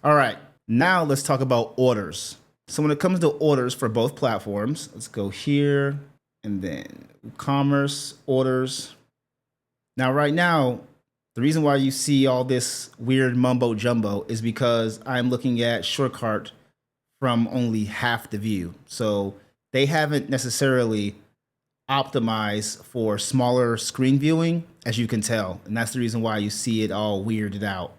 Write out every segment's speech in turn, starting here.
All right, now let's talk about orders. So when it comes to orders for both platforms, let's go here and then WooCommerce orders. Now, right now, the reason why you see all this weird mumbo jumbo is because I'm looking at SureCart from only half the view. So they haven't necessarily optimized for smaller screen viewing, as you can tell. And that's the reason why you see it all weirded out.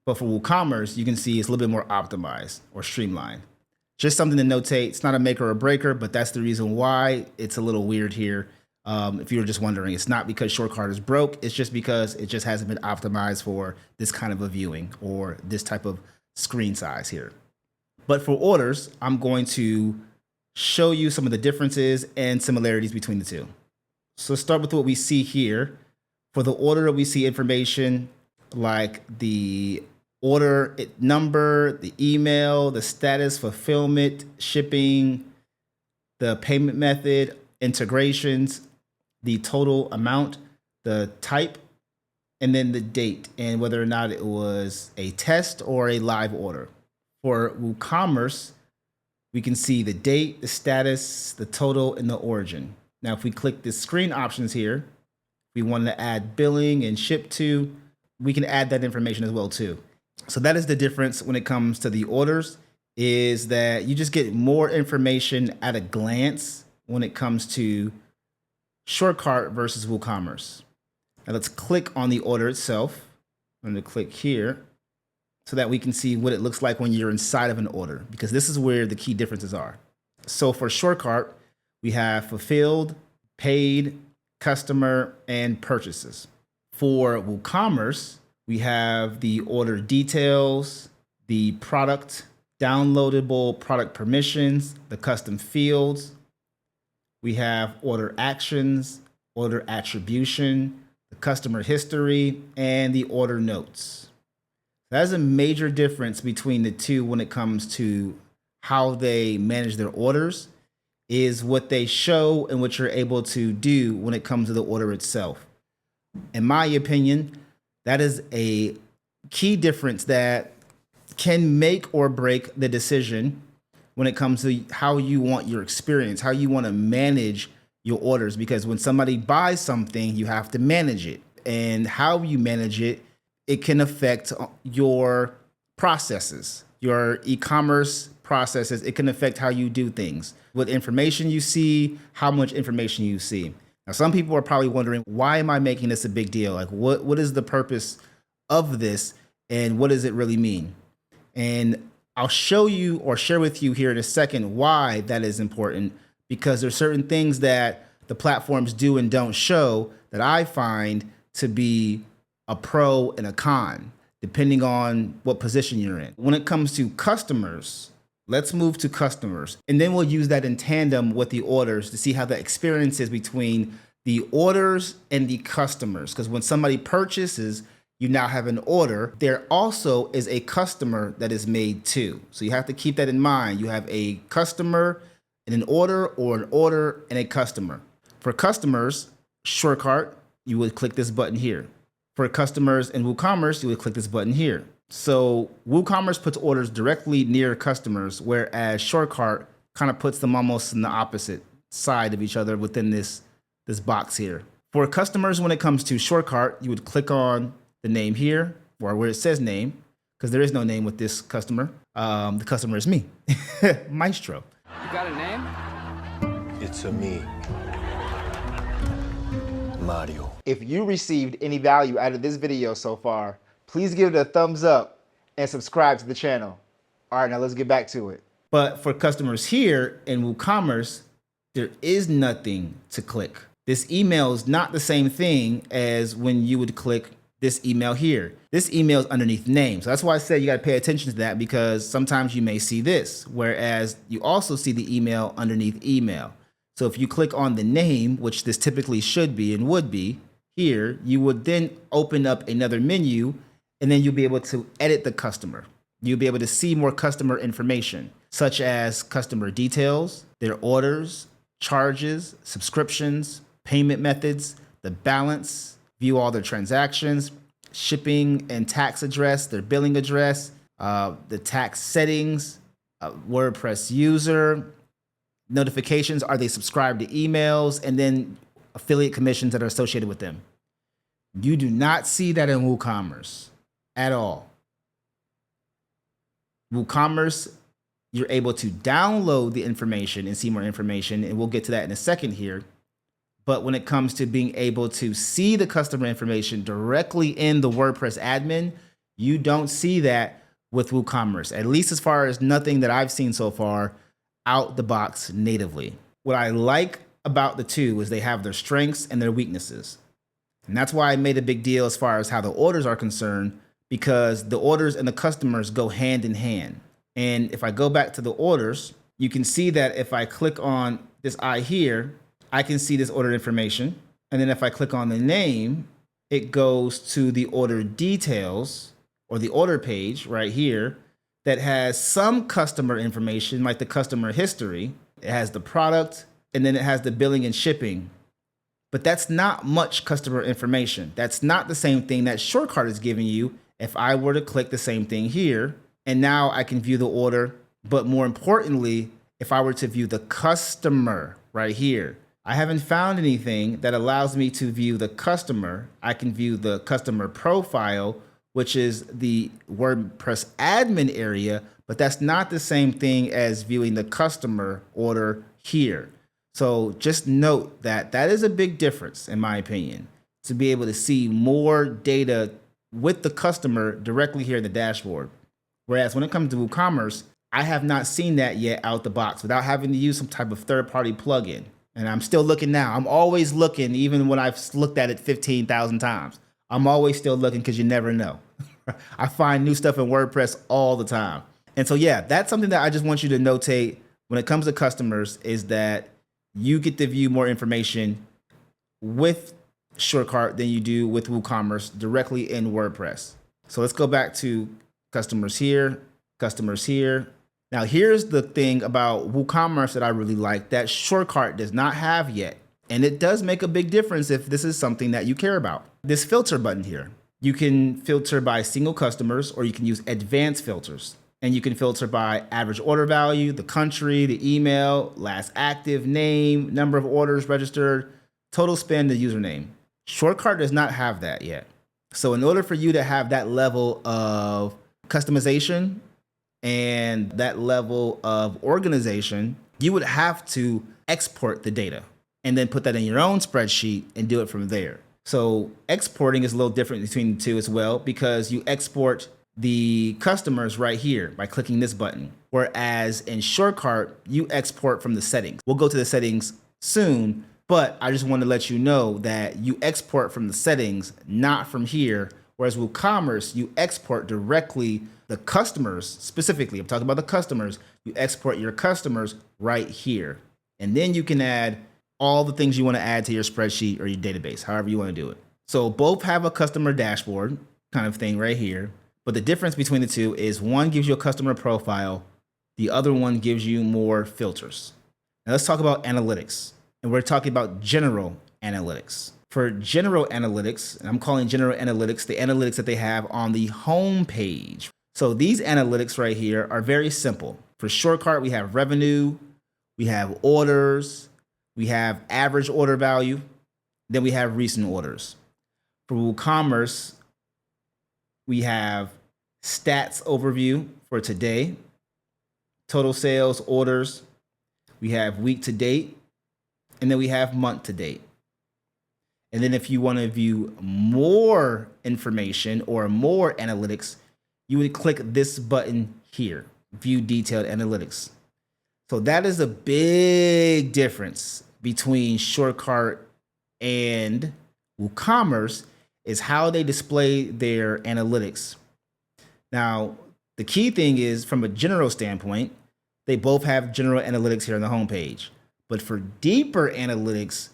But for WooCommerce, you can see it's a little bit more optimized or streamlined. Just something to notate. It's not a maker or breaker, but that's the reason why it's a little weird here. If you were just wondering, it's not because SureCart is broke. It's just because it just hasn't been optimized for this kind of a viewing or this type of screen size here. But for orders, I'm going to show you some of the differences and similarities between the two. So let's start with what we see here. For the order, we see information like the order number, the email, the status, fulfillment, shipping, the payment method, integrations, the total amount, the type, and then the date, and whether or not it was a test or a live order. For WooCommerce, we can see the date, the status, the total, and the origin. Now, if we click the screen options here, we want to add billing and ship to, we can add that information as well too. So that is the difference when it comes to the orders, is that you just get more information at a glance when it comes to SureCart versus WooCommerce. Now let's click on the order itself. I'm going to click here so that we can see what it looks like when you're inside of an order, because this is where the key differences are. So for SureCart, we have fulfilled, paid, customer, and purchases. For WooCommerce, we have the order details, the product, downloadable product permissions, the custom fields. We have order actions, order attribution, the customer history, and the order notes. That's a major difference between the two when it comes to how they manage their orders, is what they show and what you're able to do when it comes to the order itself. In my opinion, that is a key difference that can make or break the decision when it comes to how you want your experience, how you want to manage your orders. Because when somebody buys something, you have to manage it. And how you manage it, it can affect your processes, your e-commerce processes. It can affect how you do things, what information you see, how much information you see. Now, some people are probably wondering, why am I making this a big deal? Like, what is the purpose of this, and what does it really mean? And I'll show you or share with you here in a second why that is important, because there's certain things that the platforms do and don't show that I find to be a pro and a con, depending on what position you're in. When it comes to customers, let's move to customers, and then we'll use that in tandem with the orders to see how the experience is between the orders and the customers. Because when somebody purchases, you now have an order. There also is a customer that is made too. So you have to keep that in mind. You have a customer and an order, or an order and a customer. For customers, SureCart, you would click this button here. For customers in WooCommerce, you would click this button here. So WooCommerce puts orders directly near customers, whereas SureCart kind of puts them almost in the opposite side of each other within this box here. For customers, when it comes to SureCart, you would click on the name here, or where it says name, because there is no name with this customer. The customer is me, Maestro. You got a name? It's a me, Mario. If you received any value out of this video so far, please give it a thumbs up and subscribe to the channel. All right, now let's get back to it. But for customers here in WooCommerce, there is nothing to click. This email is not the same thing as when you would click this email here. This email is underneath name. So that's why I said you got to pay attention to that, because sometimes you may see this, whereas you also see the email underneath email. So if you click on the name, which this typically should be and would be here, you would then open up another menu, and then you'll be able to edit the customer. You'll be able to see more customer information, such as customer details, their orders, charges, subscriptions, payment methods, the balance, view all their transactions, shipping and tax address, their billing address, the tax settings, WordPress user, notifications, are they subscribed to emails, and then affiliate commissions that are associated with them. You do not see that in WooCommerce at all. WooCommerce, you're able to download the information and see more information, and we'll get to that in a second here. But when it comes to being able to see the customer information directly in the WordPress admin, you don't see that with WooCommerce, at least as far as nothing that I've seen so far out the box natively. What I like about the two is they have their strengths and their weaknesses. And that's why I made a big deal as far as how the orders are concerned, because the orders and the customers go hand in hand. And if I go back to the orders, you can see that if I click on this eye here, I can see this order information. And then if I click on the name, it goes to the order details or the order page right here that has some customer information, like the customer history. It has the product, and then it has the billing and shipping. But that's not much customer information. That's not the same thing that SureCart is giving you. If I were to click the same thing here, and now I can view the order, but more importantly, if I were to view the customer right here, I haven't found anything that allows me to view the customer. I can view the customer profile, which is the WordPress admin area, but that's not the same thing as viewing the customer order here. So just note that that is a big difference, in my opinion, to be able to see more data with the customer directly here in the dashboard. Whereas when it comes to WooCommerce, I have not seen that yet out the box without having to use some type of third-party plugin. And I'm still looking now. I'm always looking, even when I've looked at it 15,000 times. I'm always still looking because you never know. I find new stuff in WordPress all the time. And so, yeah, that's something that I just want you to notate when it comes to customers, is that you get to view more information with SureCart than you do with WooCommerce directly in WordPress. So let's go back to customers here, customers here. Now, here's the thing about WooCommerce that I really like that SureCart does not have yet. And it does make a big difference if this is something that you care about. This filter button here, you can filter by single customers, or you can use advanced filters. And you can filter by average order value, the country, the email, last active, name, number of orders registered, total spend, the username. SureCart does not have that yet. So in order for you to have that level of customization and that level of organization, you would have to export the data and then put that in your own spreadsheet and do it from there. So exporting is a little different between the two as well, because you export the customers right here by clicking this button. Whereas in SureCart, you export from the settings. We'll go to the settings soon, but I just want to let you know that you export from the settings, not from here. Whereas WooCommerce, you export directly the customers, specifically, I'm talking about the customers, you export your customers right here. And then you can add all the things you want to add to your spreadsheet or your database, however you want to do it. So both have a customer dashboard kind of thing right here. But the difference between the two is one gives you a customer profile, the other one gives you more filters. Now let's talk about analytics. And we're talking about general analytics. For general analytics, and I'm calling general analytics the analytics that they have on the home page. So these analytics right here are very simple. For SureCart, we have revenue, we have orders, we have average order value, then we have recent orders. For WooCommerce, we have stats overview for today, total sales, orders, we have week to date, and then we have month to date. And then if you want to view more information or more analytics, you would click this button here, view detailed analytics. So that is a big difference between SureCart and WooCommerce, is how they display their analytics. Now, the key thing is, from a general standpoint, they both have general analytics here on the homepage. But for deeper analytics,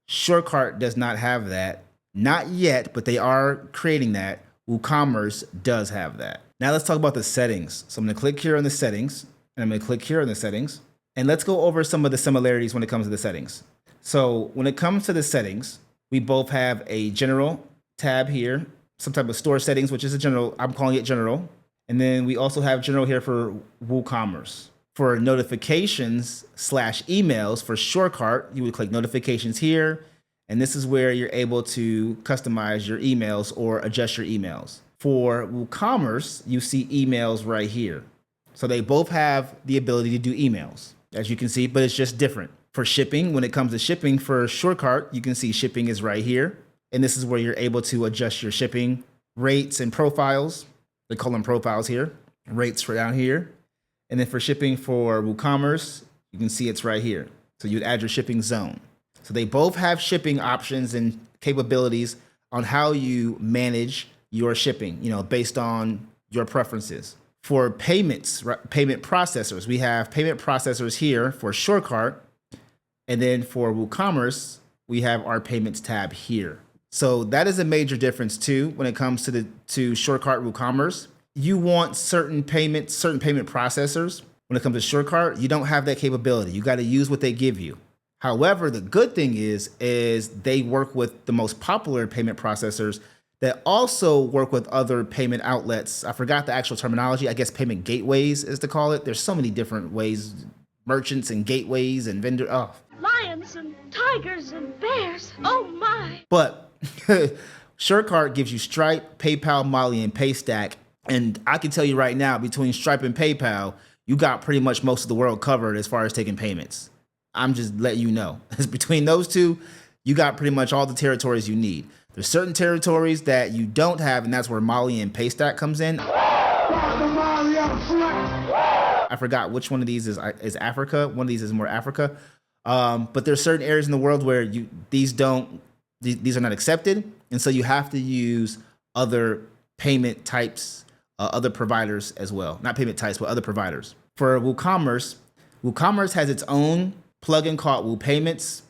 SureCart does not have that. Not yet, but they are creating that. WooCommerce does have that. Now let's talk about the settings. So I'm going to click here on the settings, and I'm going to click here on the settings. And let's go over some of the similarities when it comes to the settings. So when it comes to the settings, we both have a general tab here, some type of store settings, which is a general, I'm calling it general. And then we also have general here for WooCommerce. For notifications / emails for SureCart, you would click notifications here. And this is where you're able to customize your emails or adjust your emails. For WooCommerce, you see emails right here. So they both have the ability to do emails, as you can see, but it's just different. For shipping, when it comes to shipping for SureCart, you can see shipping is right here. And this is where you're able to adjust your shipping rates and profiles. They call them profiles here. Rates for down here. And then for shipping for WooCommerce, you can see it's right here. So you'd add your shipping zone. So they both have shipping options and capabilities on how you manage your shipping, based on your preferences. For payments, payment processors, we have payment processors here for SureCart. And then for WooCommerce, we have our payments tab here. So that is a major difference too when it comes to SureCart WooCommerce. You want certain payment processors. When it comes to SureCart, you don't have that capability. You got to use what they give you. However, the good thing is they work with the most popular payment processors that also work with other payment outlets. I forgot the actual terminology. I guess payment gateways is to call it. There's so many different ways, merchants and gateways and vendor. Oh. Lions and tigers and bears. Oh my. But SureCart gives you Stripe, PayPal, Molly, and Paystack. And I can tell you right now, between Stripe and PayPal, you got pretty much most of the world covered as far as taking payments. I'm just letting you know. Between those two, you got pretty much all the territories you need. There's certain territories that you don't have, and that's where Molly and Paystack comes in. I forgot which one of these is Africa. One of these is more Africa. But there's certain areas in the world where these are not accepted, and so you have to use other payment types, other providers as well. Not payment types, but other providers. For WooCommerce, WooCommerce has its own plugin called WooPayments.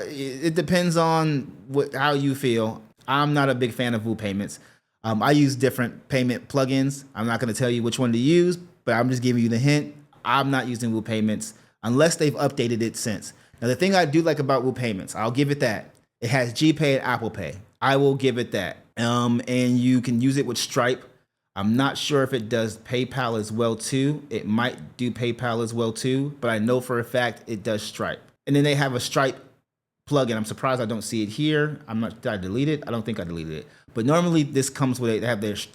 It depends on how you feel. I'm not a big fan of WooPayments. I use different payment plugins. I'm not going to tell you which one to use, but I'm just giving you the hint. I'm not using WooPayments unless they've updated it since. Now, the thing I do like about WooPayments, I'll give it that. It has GPay and Apple Pay. I will give it that. And you can use it with Stripe. I'm not sure if it does PayPal as well too. It might do PayPal as well too, but I know for a fact it does Stripe. And then they have a Stripe plugin. I'm surprised I don't see it here. Did I delete it? I don't think I deleted it. But normally this comes with it. They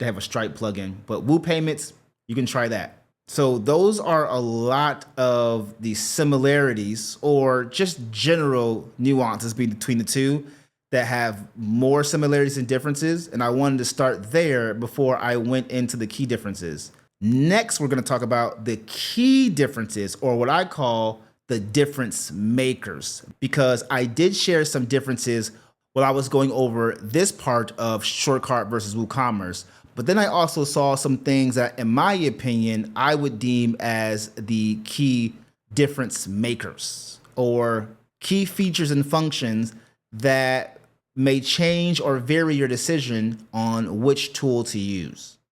have a Stripe plugin. But WooPayments, you can try that. So those are a lot of the similarities or just general nuances between the two that have more similarities and differences. And I wanted to start there before I went into the key differences. Next, we're going to talk about the key differences, or what I call the difference makers, because I did share some differences while I was going over this part of SureCart versus WooCommerce. But then I also saw some things that, in my opinion, I would deem as the key difference makers, or key features and functions that may change or vary your decision on which tool to use.